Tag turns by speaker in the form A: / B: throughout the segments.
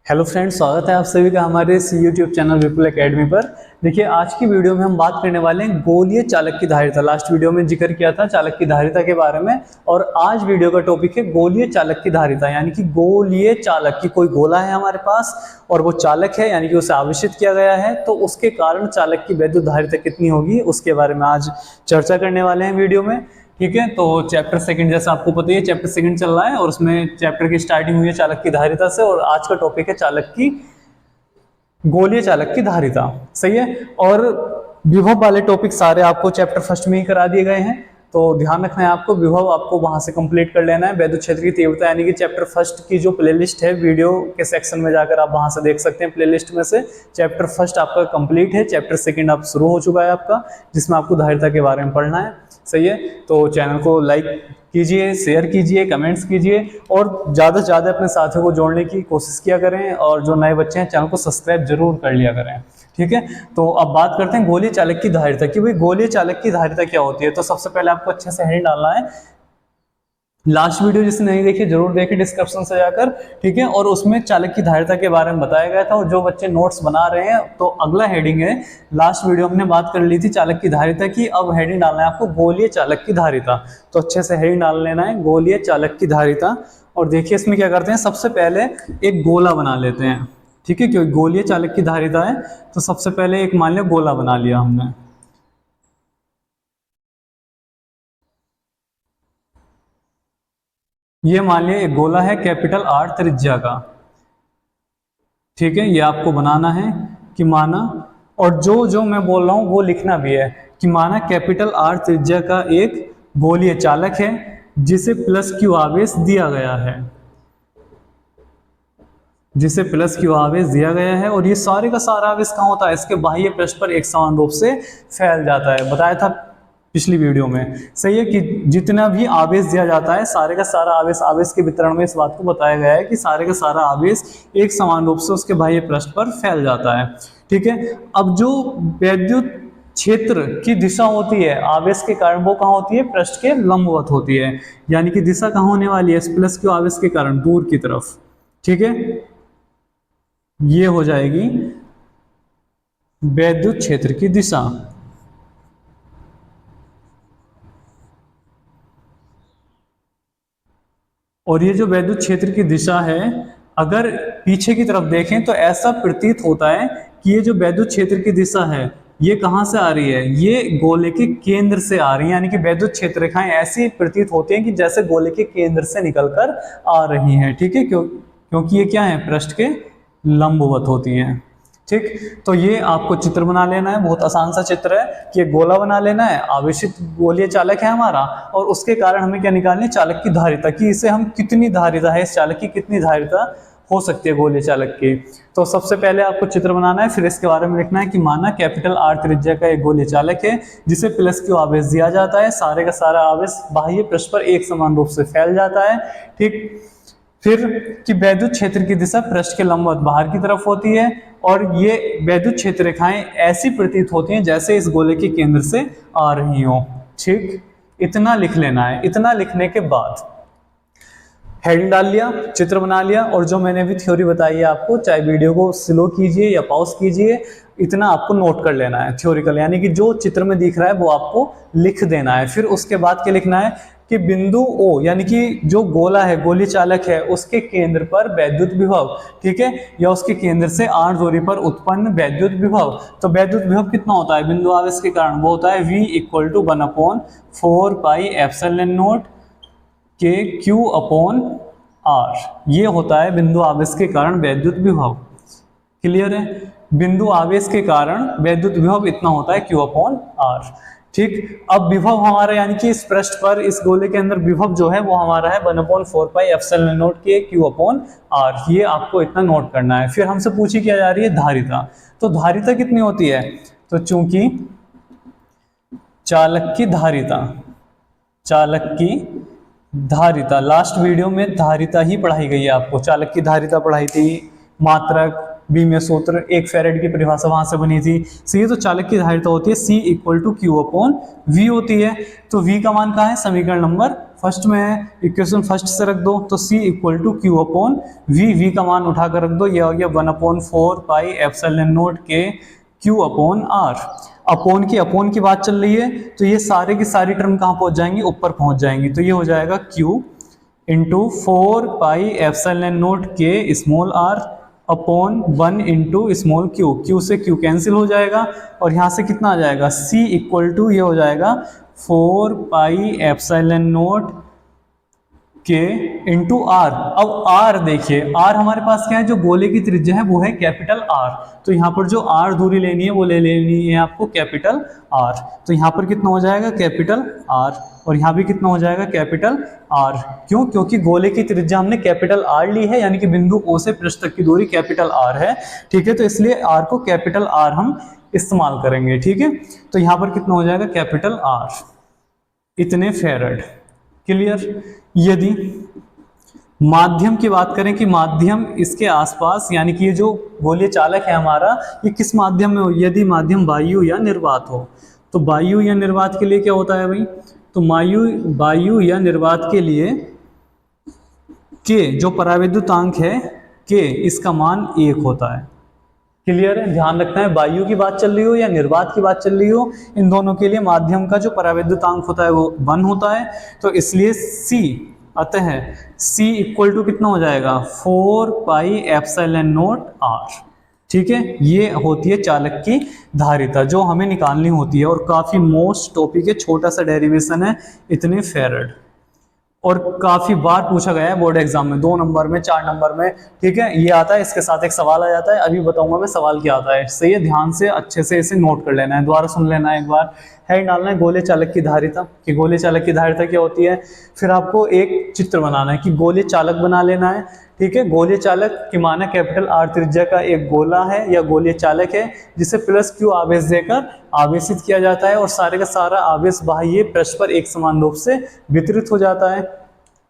A: Hello friends, स्वागत है आप सभी का हमारे इस यूट्यूब चैनल विपुल एकेडमी पर। देखिए, आज की वीडियो में हम बात करने वाले हैं गोलीय चालक की धारिता। लास्ट वीडियो में जिक्र किया था चालक की धारिता के बारे में, और आज वीडियो का टॉपिक है गोलीय चालक की धारिता। यानी कि गोलीय चालक की कोई गोला है हमारे पास और वो चालक है, यानी कि उसे आवेशित किया गया है, तो उसके कारण चालक की वैद्युत धारिता कितनी होगी उसके बारे में आज चर्चा करने वाले हैं वीडियो में। ठीक है, तो चैप्टर सेकंड जैसा आपको पता ही है, चैप्टर सेकंड चल रहा है और उसमें चैप्टर की स्टार्टिंग हुई है चालक की धारिता से, और आज का टॉपिक है चालक की गोलीय चालक की धारिता। सही है, और विभव वाले टॉपिक सारे आपको चैप्टर फर्स्ट में ही करा दिए गए हैं, तो ध्यान रखना है आपको, विभव आपको वहां से कंप्लीट कर लेना है। वैद्युत क्षेत्र की तीव्रता यानी कि चैप्टर फर्स्ट की जो प्लेलिस्ट है, वीडियो के सेक्शन में जाकर आप वहां से देख सकते हैं। प्लेलिस्ट में से चैप्टर फर्स्ट आपका कंप्लीट है, चैप्टर सेकंड आप शुरू हो चुका है आपका, जिसमें आपको धारिता के बारे में पढ़ना है। सही है, तो चैनल को लाइक कीजिए, शेयर कीजिए, कमेंट्स कीजिए और ज़्यादा से ज़्यादा अपने साथियों को जोड़ने की कोशिश किया करें, और जो नए बच्चे हैं चैनल को सब्सक्राइब जरूर कर लिया करें। ठीक है, तो अब बात करते हैं गोलीय चालक की धारिता की। भाई, गोलीय चालक की धारिता क्या होती है? तो सबसे पहले आपको अच्छे से हेडिंग डालना है। लास्ट वीडियो जिसने नहीं देखी जरूर देखें डिस्क्रिप्शन से जाकर। ठीक है, और उसमें चालक की धारिता के बारे में बताया गया था, और जो बच्चे नोट्स बना रहे हैं तो अगला हेडिंग है, लास्ट वीडियो हमने बात कर ली थी चालक की धारिता की, अब हेडिंग डालना है आपको गोलीय चालक की धारिता। तो अच्छे से हेडिंग डाल लेना है गोलीय चालक की धारिता। और देखिए इसमें क्या करते हैं, सबसे पहले एक गोला बना लेते हैं। ठीक है, क्योंकि गोलीय चालक की धारिता है तो सबसे पहले एक मान लिया गोला बना लिया हमने। ये मान लिया एक गोला है कैपिटल आर त्रिज्या का। ठीक है, ये आपको बनाना है कि माना, और जो जो मैं बोल रहा हूं वो लिखना भी है कि माना कैपिटल आर त्रिज्या का एक गोलीय चालक है जिसे प्लस क्यू आवेश दिया गया है, जिसे प्लस क्यू आवेश दिया गया है, और ये सारे का सारा आवेश कहाँ होता है? इसके बाह्य पृष्ठ पर एक समान रूप से फैल जाता है। बताया था पिछली वीडियो में। सही है कि जितना भी आवेश दिया जाता है, सारे का सारा आवेश, आवेश के वितरण में इस बात को बताया गया है कि सारे का सारा आवेश एक समान रूप से उसके बाह्य पृष्ठ पर फैल जाता है। ठीक है, अब जो वैद्युत क्षेत्र की दिशा होती है आवेश के कारण, वो कहाँ होती है? पृष्ठ के लंबवत होती है। यानी कि दिशा कहाँ होने वाली है? प्लस क्यू आवेश के कारण दूर की तरफ। ठीक है, ये हो जाएगी वैद्युत क्षेत्र की दिशा। और ये जो वैद्युत क्षेत्र की दिशा है, अगर पीछे की तरफ देखें तो ऐसा प्रतीत होता है कि ये जो वैद्युत क्षेत्र की दिशा है ये कहां से आ रही है? ये गोले के केंद्र से आ रही है। यानी कि वैद्युत क्षेत्र रेखाएं ऐसी प्रतीत होती हैं कि जैसे गोले के केंद्र से निकलकर आ रही हैं। ठीक है, क्योंकि ये क्या है? पृष्ठ के लंबवत होती हैं। ठीक, तो ये आपको चित्र बना लेना है, बहुत आसान सा चित्र है कि एक गोला बना लेना है, आवेशित गोलीय चालक है हमारा, और उसके कारण हमें क्या निकालनी? चालक की धारिता, कि इसे हम कितनी धारिता है, इस चालक की कितनी धारिता हो सकती है गोलीय चालक की। तो सबसे पहले आपको चित्र बनाना है, फिर इसके बारे में लिखना है कि माना कैपिटल आर त्रिज्या का एक गोलीय चालक है जिसे प्लस क्यू आवेश दिया जाता है, सारे का सारा आवेश बाह्य पृष्ठ पर एक समान रूप से फैल जाता है। ठीक, फिर कि वैद्युत क्षेत्र की दिशा पृष्ठ के लंबवत बाहर की तरफ होती है, और ये वैद्युत क्षेत्र रेखाएं ऐसी प्रतीत होती हैं जैसे इस गोले के केंद्र से आ रही हो। ठीक, इतना लिख लेना है। इतना लिखने के बाद हेडिंग डाल लिया, चित्र बना लिया, और जो मैंने अभी थ्योरी बताई है आपको, चाहे वीडियो को स्लो कीजिए या पॉज कीजिए, इतना आपको नोट कर लेना है थ्योरिकल। यानी कि जो चित्र में दिख रहा है वो आपको लिख देना है। फिर उसके बाद क्या लिखना है कि बिंदु O, यानी कि जो गोला है, गोलीय चालक है, उसके केंद्र पर वैद्युत विभव, ठीक है, या उसके केंद्र से r दूरी पर उत्पन्न वैद्युत विभव। तो वैद्युत विभव कितना होता है बिंदु आवेश के कारण? वो होता है V = 1/4 पाई एप्सिलॉन नॉट के Q अपॉन R। ये होता है बिंदु आवेश के कारण वैद्युत विभव। क्लियर है? बिंदु आवेश के कारण वैद्युत विभव इतना होता है Q अपॉन R। ठीक, अब विभव हमारा, यानी कि इस पृष्ठ पर, इस गोले के अंदर विभव जो है वो हमारा है 1/4 पाई एप्सिलॉन नॉट के Q अपॉन R। ये आपको इतना नोट करना है। फिर हमसे पूछी क्या जा रही है? धारिता। तो धारिता कितनी होती है? तो चूंकि चालक की धारिता, चालक की धारिता, लास्ट वीडियो में धारिता ही पढ़ाई गई है आपको, चालक की धारिता पढ़ाई थी, मात्रक, बी में सूत्र, 1 फैरेड की परिभाषा वहां से बनी थी। सही, तो चालक की धारिता होती है C = Q अपॉन V होती है। तो V का मान कहाँ है, समीकरण नंबर फर्स्ट में है, इक्वेशन फर्स्ट से रख दो, तो C = Q अपॉन V का मान उठाकर रख दो, ये हो गया 1/4 pi epsilon not K Q upon R। Upon की बात चल रही है, तो ये सारे की सारी टर्म कहाँ पहुंच जाएंगी, ऊपर पहुंच जाएंगी, तो ये हो जाएगा Q into 4 pi epsilon not K small r upon 1 into small Q से Q कैंसिल हो जाएगा, और यहाँ से कितना आ जाएगा, C = ये हो जाएगा 4 पाई एप्सिलॉन नॉट के इंटू आर। अब आर देखिए, आर हमारे पास क्या है, जो गोले की त्रिज्या है वो है कैपिटल आर, तो यहाँ पर जो आर दूरी लेनी है वो ले लेनी है आपको कैपिटल आर। तो यहाँ पर कितना हो जाएगा, कैपिटल आर, और यहाँ भी कितना हो जाएगा, कैपिटल आर। क्यों, क्योंकि गोले की त्रिज्या हमने कैपिटल आर ली है, यानी कि बिंदु ओ से पृष्ठ तक की दूरी कैपिटल आर है। ठीक है, तो इसलिए आर को कैपिटल आर हम इस्तेमाल करेंगे। ठीक है, तो यहाँ पर कितना हो जाएगा, कैपिटल आर, इतने फैरेड। क्लियर। यदि माध्यम की बात करें कि माध्यम इसके आसपास, यानी कि ये जो गोलीय चालक है हमारा, ये किस माध्यम में हो, यदि माध्यम वायु या निर्वात हो, तो वायु या निर्वात के लिए क्या होता है भाई, तो वायु या निर्वात के लिए के जो परावैद्युतांक है के, इसका मान 1 होता है। क्लियर है, ध्यान रखना है, वायु की बात चल रही हो या निर्वात की बात चल रही हो, इन दोनों के लिए माध्यम का जो परावैद्युतांक होता है वो 1 होता है। तो इसलिए C, अतः C = कितना हो जाएगा, 4 पाई एप्सिलॉन नॉट R। ठीक है, ये होती है चालक की धारिता जो हमें निकालनी होती है, और काफी मोस्ट टॉपिक है, छोटा सा डेरिवेशन है, इतने फैरेड, और काफी बार पूछा गया है बोर्ड एग्जाम में, 2 नंबर में, 4 नंबर में। ठीक है, ये आता है, इसके साथ एक सवाल आ जाता है, अभी बताऊंगा मैं सवाल क्या आता है। सही है, ध्यान से अच्छे से इसे नोट कर लेना है, दोबारा सुन लेना है एक बार। है डालना है गोले चालक की धारिता, कि गोले चालक की धारिता क्या होती है, फिर आपको एक चित्र बनाना है कि गोले चालक बना लेना है। ठीक है, गोलीय चालक की माना कैपिटल आर त्रिज्या का एक गोला है या गोलीय चालक है, जिसे +Q आवेश देकर आवेशित किया जाता है, और सारे का सारा आवेश बाह्य पृष्ठ पर एक समान रूप से वितरित हो जाता है।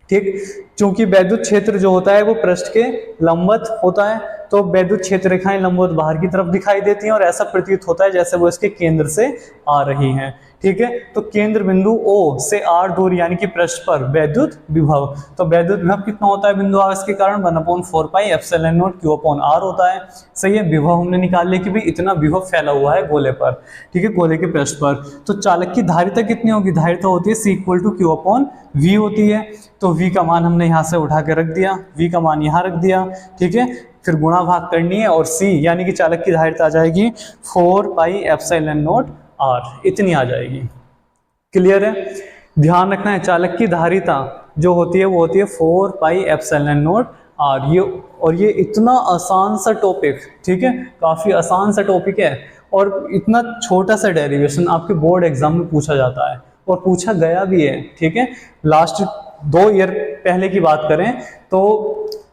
A: ठीक, चूंकि वैद्युत क्षेत्र जो होता है वो पृष्ठ के लंबवत होता है, तो वैद्युत क्षेत्र रेखाएं लंबवत बाहर की तरफ दिखाई देती हैं, और ऐसा प्रतीत होता है जैसे वो इसके केंद्र से आ रही हैं। ठीक है, तो केंद्र बिंदु O से R दूर, यानी कि पृष्ठ पर वैद्युत विभव, तो वैद्युत विभव कितना होता है बिंदु आवेश के कारण, 1/4 pi epsilon not Q upon R होता है। सही है, विभव हमने निकाल लिया कि भाई इतना विभव फैला हुआ है गोले पर। ठीक है, गोले के पृष्ठ पर। तो चालक की धारिता कितनी होगी, धारिता होती है C = Q अपॉन V होती है। तो V का मान हमने यहाँ से उठा के रख दिया, V का मान यहाँ रख दिया। ठीक है, फिर गुणा भाग करनी है, और C यानी कि चालक की धारिता आ जाएगी 4 पाई एप्सिलॉन नॉट R, इतनी आ जाएगी। क्लियर है, ध्यान रखना है, चालक की धारिता जो होती है वो होती है 4 पाई एप्सिलॉन नॉट R। ये, और ये इतना आसान सा टॉपिक, ठीक है, काफी आसान सा टॉपिक है, और इतना छोटा सा डेरिवेशन आपके बोर्ड एग्जाम में पूछा जाता है, और पूछा गया भी है। ठीक है, लास्ट 2 ईयर पहले की बात करें तो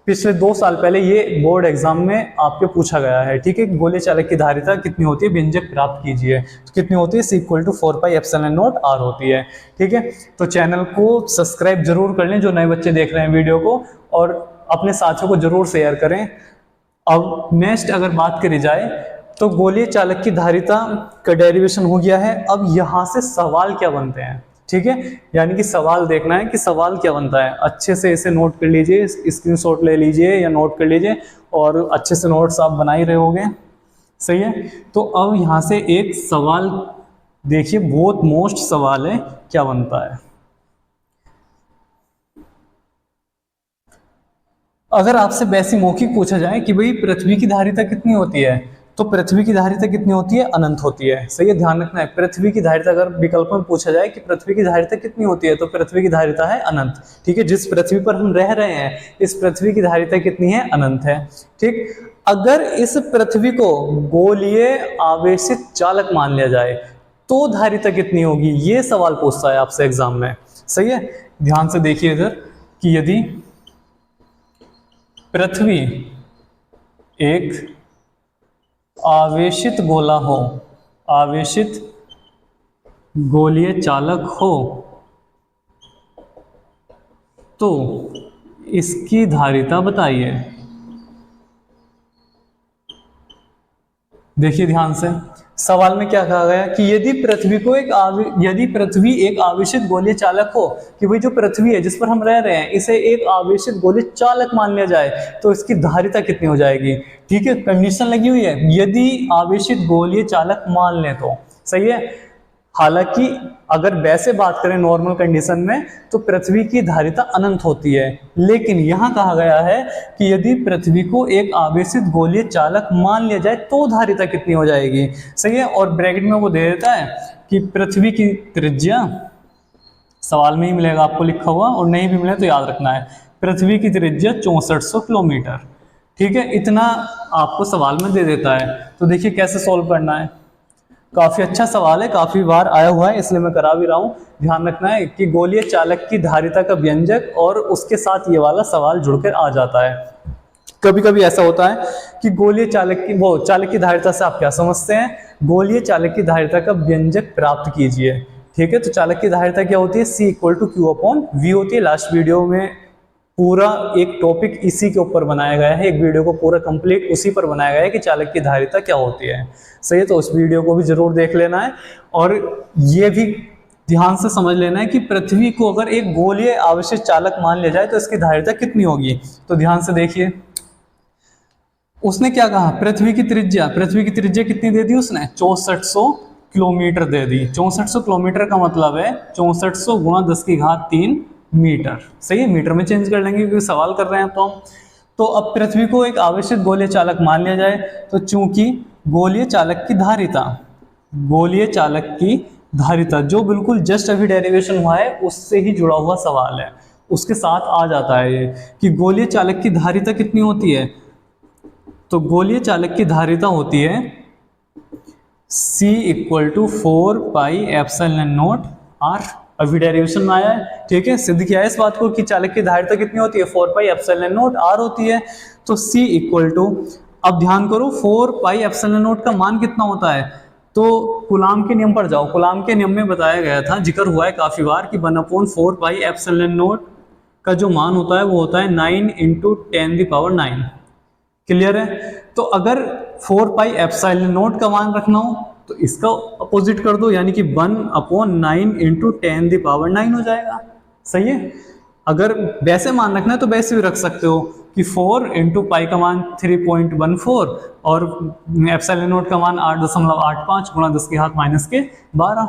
A: पिछले 2 साल पहले ये बोर्ड एग्जाम में आपके पूछा गया है। ठीक है, गोलीय चालक की धारिता कितनी होती है, व्यंजक प्राप्त कीजिए, तो कितनी होती है, C = 4 pi epsilon not R होती है। ठीक है, तो चैनल को सब्सक्राइब जरूर कर लें जो नए बच्चे देख रहे हैं वीडियो को, और अपने साथियों को जरूर शेयर करें। अब नेक्स्ट अगर बात करी जाए तो गोलीय चालक की धारिता का डेरिवेशन हो गया है। अब यहाँ से सवाल क्या बनते हैं, ठीक है, यानी कि सवाल देखना है कि सवाल क्या बनता है। अच्छे से इसे नोट कर लीजिए, स्क्रीनशॉट ले लीजिए या नोट कर लीजिए, और अच्छे से नोट्स आप बना ही रहे होंगे। सही है, तो अब यहाँ से एक सवाल देखिए, बहुत मोस्ट सवाल है, क्या बनता है। अगर आपसे वैसी मौखिक पूछा जाए कि भाई पृथ्वी की धारिता कितनी होती है, तो पृथ्वी की धारिता कितनी होती है, अनंत होती है। सही है, ध्यान रखना है, पृथ्वी की धारिता अगर विकल्प में पूछा जाए कि पृथ्वी की धारिता कितनी होती है, तो पृथ्वी की धारिता है अनंत। ठीक है, जिस पृथ्वी पर हम रह रहे हैं इस पृथ्वी की धारिता कितनी है, अनंत है। ठीक, अगर इस पृथ्वी को गोलीय आवेशित चालक मान लिया जाए तो धारिता कितनी होगी, ये सवाल पूछता है आपसे एग्जाम में। सही है, ध्यान से देखिए इधर कि यदि पृथ्वी एक आवेशित गोला हो, आवेशित गोलीय चालक हो, तो इसकी धारिता बताइए। देखिए ध्यान से, सवाल में क्या कहा गया कि यदि पृथ्वी एक आवेशित गोलीय चालक हो, कि भाई जो पृथ्वी है जिस पर हम रह रहे हैं इसे एक आवेशित गोलीय चालक मान लिया जाए तो इसकी धारिता कितनी हो जाएगी। ठीक है, कंडीशन लगी हुई है, यदि आवेशित गोलीय चालक मान लें तो। सही है। हालांकि अगर वैसे बात करें नॉर्मल कंडीशन में तो पृथ्वी की धारिता अनंत होती है, लेकिन यहां कहा गया है कि यदि पृथ्वी को एक आवेशित गोलीय चालक मान लिया जाए तो धारिता कितनी हो जाएगी। सही है। और ब्रैकेट में वो दे देता है कि पृथ्वी की त्रिज्या, सवाल में ही मिलेगा आपको लिखा हुआ, और नहीं भी मिले तो याद रखना है, पृथ्वी की त्रिज्या 6400 किलोमीटर। ठीक है, इतना आपको सवाल में दे देता है। तो देखिए कैसे सॉल्व करना है। काफी अच्छा सवाल है, काफी बार आया हुआ है इसलिए मैं करा भी रहा हूं। ध्यान रखना है कि गोलीय चालक की धारिता का व्यंजक और उसके साथ ये वाला सवाल जुड़कर आ जाता है। कभी कभी ऐसा होता है कि गोलीय चालक की धारिता से आप क्या समझते हैं, गोलीय चालक की धारिता का व्यंजक प्राप्त कीजिए। ठीक है, तो चालक की धारिता क्या होती है, C=Q/V होती है। लास्ट वीडियो में पूरा एक टॉपिक इसी के ऊपर बनाया गया है, एक वीडियो को पूरा कंप्लीट उसी पर बनाया गया है कि चालक की धारिता क्या होती है। सही है, तो उस वीडियो को भी जरूर देख लेना है। और ये भी ध्यान से समझ लेना है कि पृथ्वी को अगर एक गोलीय आवेशित चालक मान लिया जाए तो इसकी धारिता कितनी होगी। तो ध्यान से देखिए, उसने क्या कहा, पृथ्वी की त्रिज्या कितनी दे दी उसने, 6400 किलोमीटर दे दी। 6400 किलोमीटर का मतलब है 6400 गुणा 10⁻³ मीटर। सही है, मीटर में चेंज कर लेंगे क्योंकि सवाल कर रहे हैं तो हम। तो अब पृथ्वी को एक आवेशित गोलीय चालक मान लिया जाए, तो चूंकि गोलीय चालक की धारिता जो बिल्कुल जस्ट अभी डेरिवेशन हुआ है उससे ही जुड़ा हुआ सवाल है, उसके साथ आ जाता है ये कि गोलीय चालक की धारिता कितनी होती है। तो गोलीय चालक की धारिता होती है C=4πε0r। अभी डेरिवेशन में आया है। ठीक है, सिद्ध किया है इस बात को कि चालक की धारिता कितनी होती है, 4πε0r होती है। तो अब ध्यान करो 4πε0 का मान कितना होता है, तो कूलाम के नियम पर जाओ। कूलाम के नियम में बताया गया था, जिक्र हुआ है काफी बार, कि 1/4πε0 का जो मान होता है वो होता है 9 × 10⁹। क्लियर है। तो अगर 4πε0 का मान रखना हो तो इसका अपोजिट कर दो, यानी कि 1/9 × 10⁹ हो जाएगा। सही है। अगर वैसे मान रखना है तो वैसे भी रख सकते हो कि 4 × पाई का मान 3.14 और ε0 का मान 8.85 गुणा 10⁻⁻12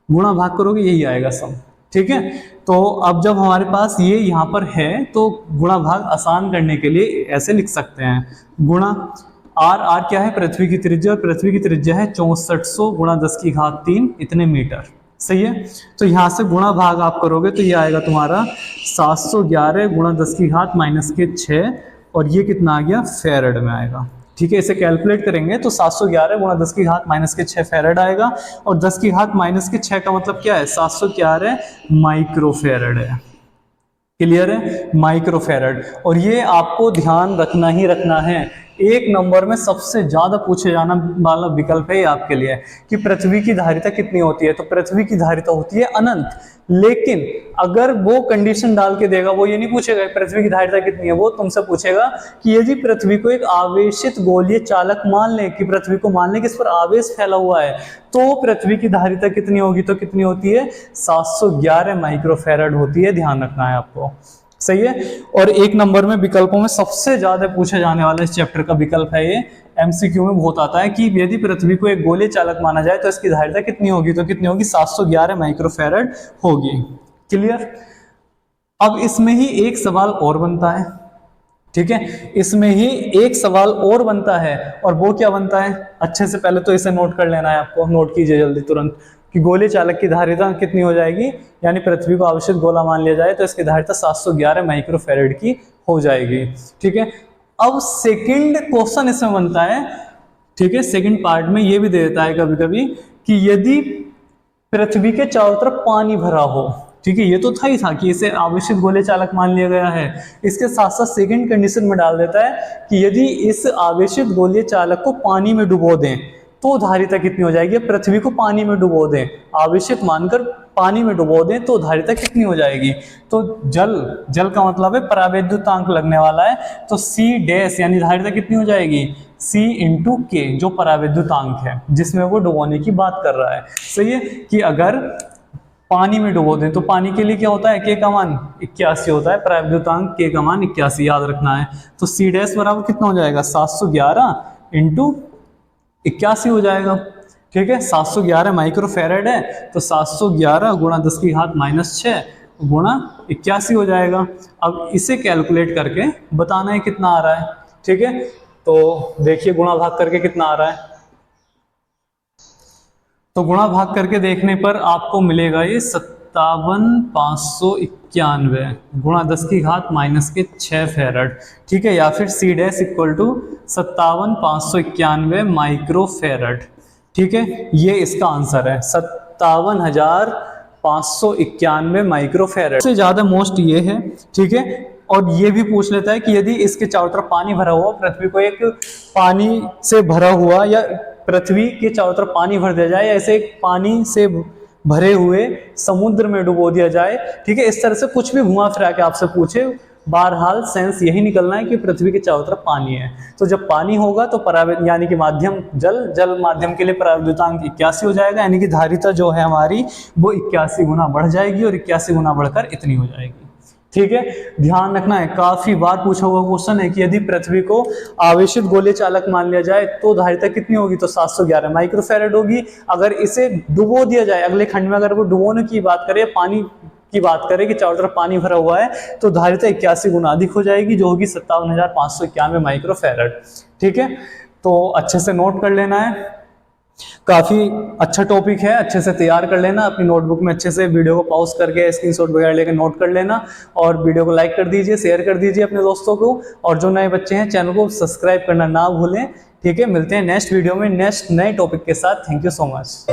A: गुणा भाग करोगे, यही आएगा सम। ठीक है, तो अब जब हमारे पास ये यहाँ पर है तो गुणा भाग आसान करने के लिए ऐसे लिख सकते हैं, गुणा आर क्या है, पृथ्वी की त्रिज्या, पृथ्वी की त्रिज्या है 6400 गुणा 10⁻³ इतने मीटर। सही है। तो यहाँ से गुणा भाग आप करोगे तो ये आएगा तुम्हारा 711 गुणा 10⁻⁻6 और ये कितना आ गया, फेरेड में आएगा। ठीक है, इसे कैलकुलेट करेंगे तो 711 गुणा 10⁻⁻6 फेरेड आएगा, और 10⁻⁻6 का मतलब क्या है, 711 माइक्रोफेरेड है। क्लियर है, माइक्रोफेरेड। और ये आपको ध्यान रखना ही रखना है, एक नंबर में सबसे ज्यादा पूछे जाना वाला विकल्प है आपके लिए कि पृथ्वी की धारिता कितनी होती है। तो पृथ्वी की धारिता होती है अनंत, लेकिन अगर वो कंडीशन डाल के देगा, वो ये नहीं पूछेगा पृथ्वी की धारिता कितनी है, वो तुमसे पूछेगा कि यदि पृथ्वी को एक आवेशित गोलीय चालक मान ले, कि पृथ्वी को मान ले कि इस पर आवेश फैला हुआ है, तो पृथ्वी की धारिता कितनी होगी। तो कितनी होती है, 711 माइक्रोफेरेड होती है। ध्यान रखना है आपको। सही है। और एक नंबर में विकल्पों में सबसे ज्यादा पूछे जाने वाला इस चैप्टर का विकल्प है ये, एमसीक्यू में बहुत आता है कि यदि पृथ्वी को एक गोलीय चालक माना जाए तो इसकी धारिता कितनी होगी। तो कितनी होगी, 711 माइक्रोफेरेड होगी। क्लियर। अब इसमें ही एक सवाल और बनता है। ठीक है, इसमें ही एक सवाल और बनता है, और वो क्या बनता है, अच्छे से पहले तो इसे नोट कर लेना है आपको, नोट कीजिए जल्दी तुरंत, कि गोलीय चालक की धारिता कितनी हो जाएगी, यानी पृथ्वी को आवेशित गोला मान लिया जाए तो इसकी धारिता 711 माइक्रोफेरेड की हो जाएगी। ठीक है। अब सेकंड क्वेश्चन इसमें बनता है। ठीक है, सेकंड पार्ट में ये भी दे देता है कभी कभी कि यदि पृथ्वी के चारों तरफ पानी भरा हो। ठीक है, ये तो था ही था कि इसे आवेशित गोलीय चालक मान लिया गया है। इसके साथ साथ सेकंड कंडीशन में डाल देता है कि यदि इस आवेशित गोलीय चालक को पानी में डुबो दें तो धारिता कितनी हो जाएगी। पृथ्वी को पानी में डुबो दें, आवेशित मानकर पानी में डुबो दें तो धारिता कितनी हो जाएगी। तो जल का मतलब है परावैद्युतांक लगने वाला है, तो C डैश यानी धारिता कितनी हो जाएगी C इंटू के, जो परावैद्युतांक है जिसमें वो डुबोने की बात कर रहा है। सही है कि अगर पानी में डुबो दें तो पानी के लिए क्या होता है, के का मान 81 होता है, परावैद्युतांक के का मान 81 याद रखना है। तो C डैश बराबर कितना हो जाएगा 711 इंटू 81 हो जाएगा। ठीक है, 711 माइक्रोफेरेड है तो 711 गुणा 10 की घात -6 गुणा 81 हो जाएगा। अब इसे कैलकुलेट करके बताना है कितना आ रहा है। ठीक है, तो देखिए गुणा भाग करके कितना आ रहा है। तो गुणा भाग करके देखने पर आपको मिलेगा ये 57,591 गुणा 10 की घात -6 फेरड। ठीक है, या फिर C dash equal to 57,591 microfarad. ठीक है, ये इसका आंसर है 57,591 माइक्रोफेरड। सबसे ज्यादा मोस्ट ये है। ठीक है, और ये भी पूछ लेता है कि यदि इसके चारों तरफ पानी भरा हुआ, पृथ्वी को एक पानी से भरा हुआ या पृथ्वी के चारों तरफ पानी भर दिया जाए, या ऐसे एक पानी से भरे हुए समुद्र में डुबो दिया जाए। ठीक है, इस तरह से कुछ भी घुमा फिरा के आपसे पूछे, बहरहाल सेंस यही निकलना है कि पृथ्वी के चारों तरफ पानी है। तो जब पानी होगा तो यानी कि माध्यम जल माध्यम के लिए परावैद्युतांक 81 हो जाएगा, यानी कि धारिता जो है हमारी वो 81 गुना बढ़ जाएगी और 81 गुना बढ़कर इतनी हो जाएगी। ठीक है, ध्यान रखना है, काफी बार पूछा हुआ क्वेश्चन है कि यदि पृथ्वी को आवेशित गोले चालक मान लिया जाए तो धारिता कितनी होगी, तो 711 माइक्रोफेरेड होगी। अगर इसे डुबो दिया जाए, अगले खंड में अगर वो डुबोने की बात करें, पानी की बात करें कि चारों तरफ पानी भरा हुआ है, तो धारिता 81 गुना अधिक हो जाएगी, जो होगी 57,591 माइक्रोफेरेड। ठीक है, तो अच्छे से नोट कर लेना है, काफी अच्छा टॉपिक है, अच्छे से तैयार कर लेना अपनी नोटबुक में, अच्छे से वीडियो को पॉज करके स्क्रीनशॉट वगैरह लेकर नोट कर लेना, और वीडियो को लाइक कर दीजिए, शेयर कर दीजिए अपने दोस्तों को, और जो नए बच्चे हैं चैनल को सब्सक्राइब करना ना भूलें। ठीक है, मिलते हैं नेक्स्ट वीडियो में नेक्स्ट नए टॉपिक के साथ। Thank you so much.